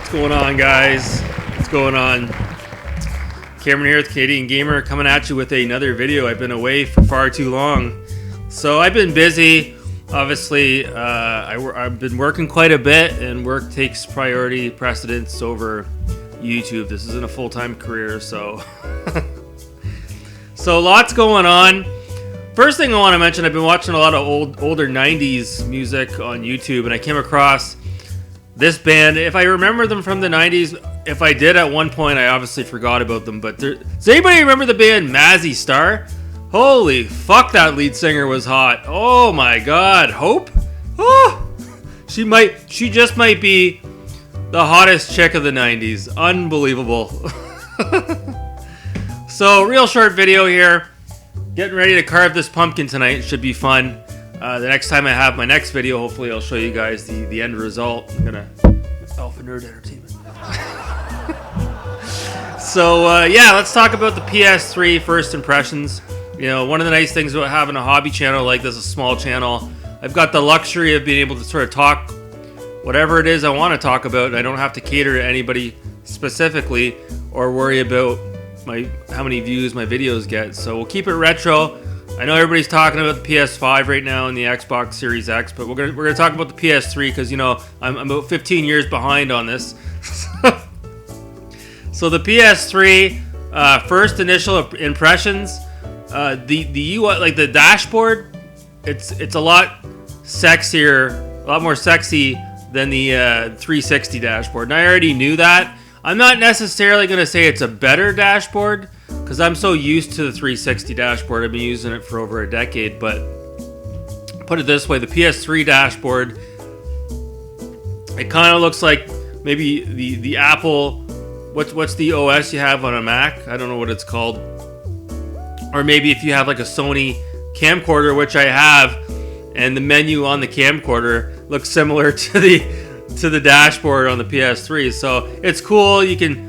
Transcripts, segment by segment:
What's going on, guys? What's going on? Cameron here with Canadian Gamer, coming at you with another video. I've been away for far too long, so I've been busy. Obviously, I've been working quite a bit, and work takes precedence over YouTube. This isn't a full-time career, so so lots going on. First thing I want to mention, I've been watching a lot of older 90s music on YouTube, and I came across this band. If I remember them from the 90s, if I did at one point, I obviously forgot about them. But does anybody remember the band Mazzy Star? Holy fuck, that lead singer was hot. Oh my god, Hope? Oh, she just might be the hottest chick of the 90s. Unbelievable. So, real short video here. Getting ready to carve this pumpkin tonight. Should be fun. The next time I have my next video, hopefully I'll show you guys the end result. I'm gonna Alpha Nerd Entertainment. So yeah, let's talk about the PS3 first impressions. You know, one of the nice things about having a hobby channel like this, a small channel, I've got the luxury of being able to sort of talk whatever it is I want to talk about, and I don't have to cater to anybody specifically or worry about how many views my videos get. So we'll keep it retro. I know everybody's talking about the PS5 right now and the Xbox Series X, but we're gonna talk about the PS3 because, you know, I'm about 15 years behind on this. So the PS3 first initial impressions, the UI, like the dashboard, it's a lot sexier, a lot more sexy than the 360 dashboard, and I already knew that. I'm not necessarily going to say it's a better dashboard because I'm so used to the 360 dashboard. I've been using it for over a decade, but put it this way, the PS3 dashboard, it kind of looks like maybe the Apple, what's the OS you have on a Mac? I don't know what it's called. Or maybe if you have like a Sony camcorder, which I have, and the menu on the camcorder looks similar to the dashboard on the PS3. So it's cool. You can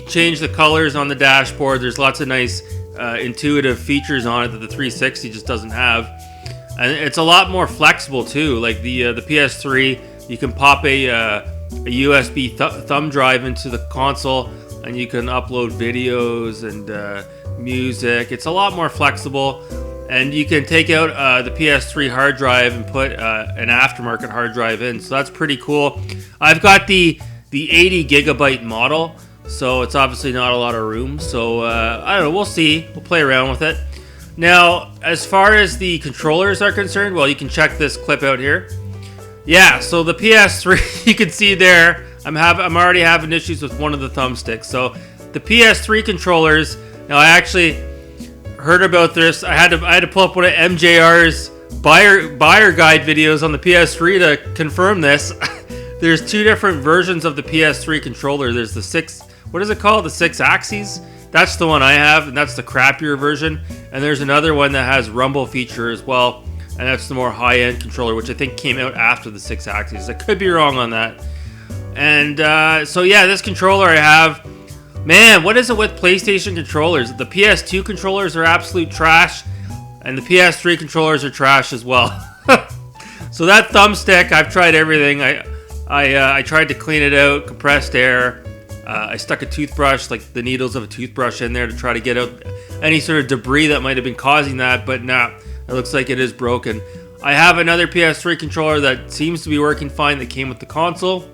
change the colors on the dashboard. There's lots of nice intuitive features on it that the 360 just doesn't have, and it's a lot more flexible too. Like the PS3, you can pop a USB thumb drive into the console, and you can upload videos and music. It's a lot more flexible. And you can take out the PS3 hard drive and put an aftermarket hard drive in. So that's pretty cool. I've got the 80 gigabyte model, so it's obviously not a lot of room. So I don't know, we'll see. We'll play around with it. Now, as far as the controllers are concerned, well, you can check this clip out here. Yeah, so the PS3, you can see there, I'm already having issues with one of the thumbsticks. So the PS3 controllers, now I actually heard about this. I had to pull up one of MJR's buyer guide videos on the PS3 to confirm this. There's two different versions of the PS3 controller. There's the 6, what is it called? The 6 axes. That's the one I have, and that's the crappier version. And there's another one that has rumble feature as well, and that's the more high-end controller, which I think came out after the 6 axes. I could be wrong on that. And so yeah, this controller I have. Man, what is it with PlayStation controllers? The PS2 controllers are absolute trash, and the PS3 controllers are trash as well. So that thumbstick, I've tried everything. I tried to clean it out, compressed air. I stuck a toothbrush, like the needles of a toothbrush, in there to try to get out any sort of debris that might have been causing that, but nah, it looks like it is broken. I have another PS3 controller that seems to be working fine that came with the console.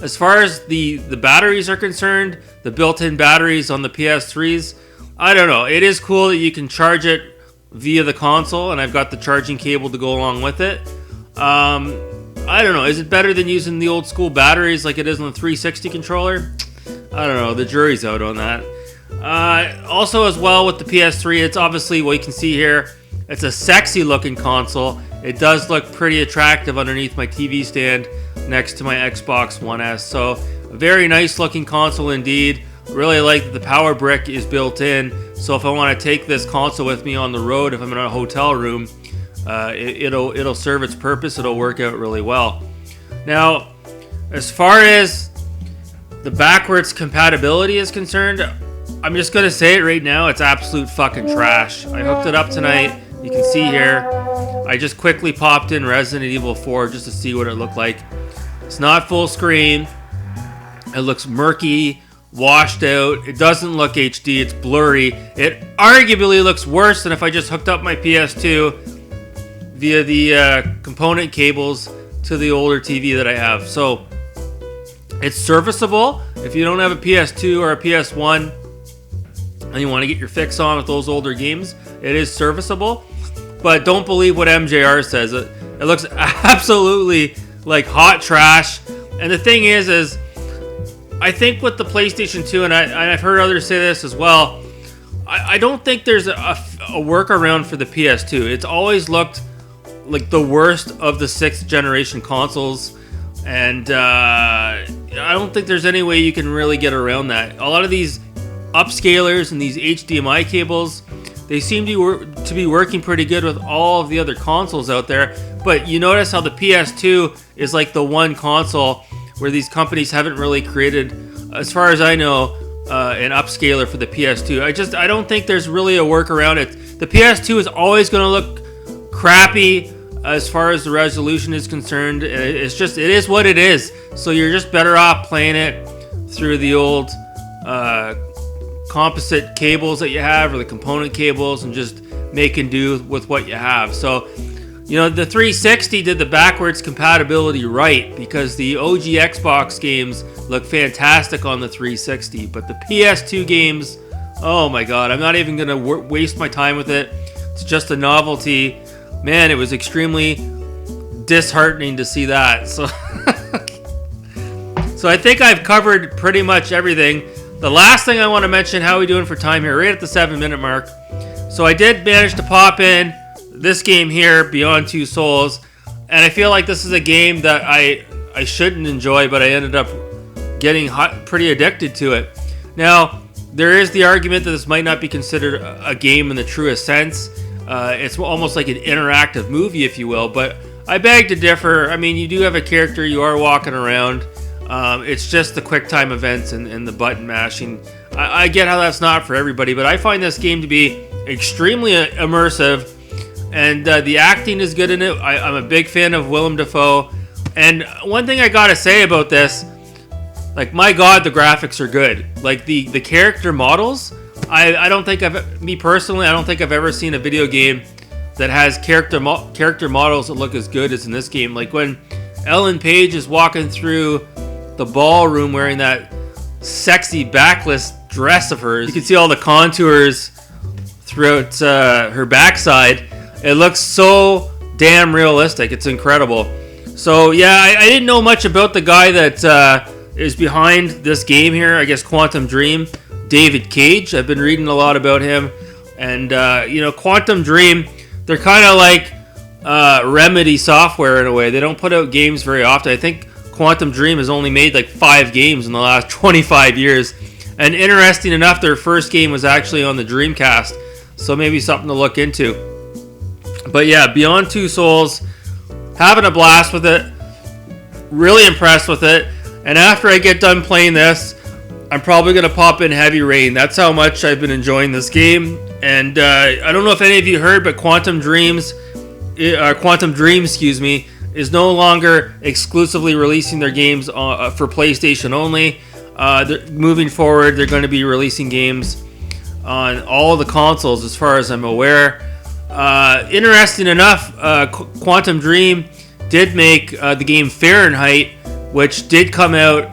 As far as the batteries are concerned, the built-in batteries on the PS3s, I don't know. It is cool that you can charge it via the console, and I've got the charging cable to go along with it. I don't know. Is it better than using the old school batteries like it is on the 360 controller? I don't know. The jury's out on that. Also, as well, with the PS3, it's obviously, well, you can see here, it's a sexy-looking console. It does look pretty attractive underneath my TV stand next to my Xbox One S. So a very nice looking console indeed. Really like that the power brick is built in. So if I want to take this console with me on the road, if I'm in a hotel room, it'll serve its purpose. It'll work out really well. Now, as far as the backwards compatibility is concerned, I'm just gonna say it right now. It's absolute fucking trash. I hooked it up tonight. You can see here. I just quickly popped in Resident Evil 4 just to see what it looked like. It's not full screen. It looks murky, washed out. It doesn't look HD. It's blurry. It arguably looks worse than if I just hooked up my PS2 via the component cables to the older TV that I have. So it's serviceable if you don't have a PS2 or a PS1 and you want to get your fix on with those older games. It is serviceable, but don't believe what MJR says. It looks absolutely like hot trash. And the thing is I think with the PlayStation 2, and I've heard others say this as well, I don't think there's a workaround for the PS2. It's always looked like the worst of the 6th generation consoles, and I don't think there's any way you can really get around that. A lot of these upscalers and these HDMI cables, they seem to be working pretty good with all of the other consoles out there, but you notice how the PS2 is like the one console where these companies haven't really created, as far as I know, an upscaler for the PS2. I don't think there's really a workaround it. The PS2 is always going to look crappy as far as the resolution is concerned. It is what it is. So you're just better off playing it through the old composite cables that you have, or the component cables, and just making do with what you have. So, you know, the 360 did the backwards compatibility right, because the OG Xbox games look fantastic on the 360, but the PS2 games, oh my god, I'm not even going to waste my time with it. It's just a novelty. Man, it was extremely disheartening to see that. So, so I think I've covered pretty much everything. The last thing I want to mention, how are we doing for time here? Right at the 7-minute mark. So I did manage to pop in this game here, Beyond Two Souls, and I feel like this is a game that I shouldn't enjoy, but I ended up getting pretty addicted to it. Now, there is the argument that this might not be considered a game in the truest sense. It's almost like an interactive movie, if you will, but I beg to differ. I mean, you do have a character, you are walking around. It's just the quick time events and the button mashing. I get how that's not for everybody, but I find this game to be extremely immersive. And the acting is good in it. I'm a big fan of Willem Dafoe. And one thing I gotta say about this, like, my god, the graphics are good. Like, the character models, I don't think me personally, I don't think I've ever seen a video game that has character models that look as good as in this game. Like, when Ellen Page is walking through the ballroom wearing that sexy backless dress of hers, you can see all the contours throughout her backside. It looks so damn realistic. It's incredible. So yeah, I didn't know much about the guy that is behind this game here. I guess Quantum Dream, David Cage. I've been reading a lot about him. And you know, Quantum Dream, they're kind of like Remedy software in a way. They don't put out games very often. I think Quantum Dream has only made like 5 games in the last 25 years. And interesting enough, their first game was actually on the Dreamcast. So maybe something to look into. But yeah, Beyond Two Souls, having a blast with it, really impressed with it, and after I get done playing this, I'm probably going to pop in Heavy Rain. That's how much I've been enjoying this game. And I don't know if any of you heard, but Quantum Dream, is no longer exclusively releasing their games for PlayStation only. Moving forward, they're going to be releasing games on all the consoles as far as I'm aware. Interesting enough, Quantum Dream did make the game Fahrenheit, which did come out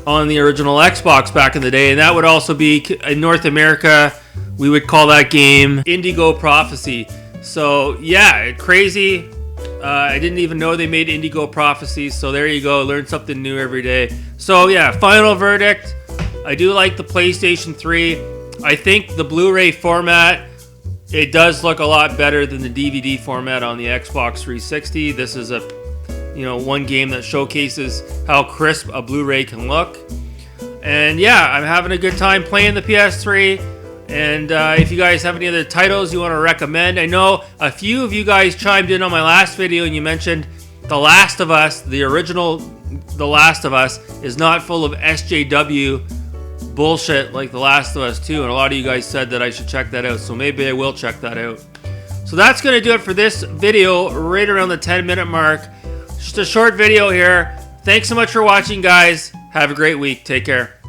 on the original Xbox back in the day, and that would also be, in North America, we would call that game Indigo Prophecy. So yeah, crazy. I didn't even know they made Indigo Prophecy, so there you go, learn something new every day. So yeah, final verdict, I do like the PlayStation 3. I think the Blu-ray format, it does look a lot better than the DVD format on the Xbox 360. This is one game that showcases how crisp a Blu-ray can look. And yeah, I'm having a good time playing the PS3. And if you guys have any other titles you want to recommend, I know a few of you guys chimed in on my last video and you mentioned The Last of Us, the original The Last of Us, is not full of SJW bullshit like The Last of Us 2, and a lot of you guys said that I should check that out, so maybe I will check that out. So that's going to do it for this video, right around the 10-minute mark. Just a short video here. Thanks so much for watching, guys. Have a great week. Take care.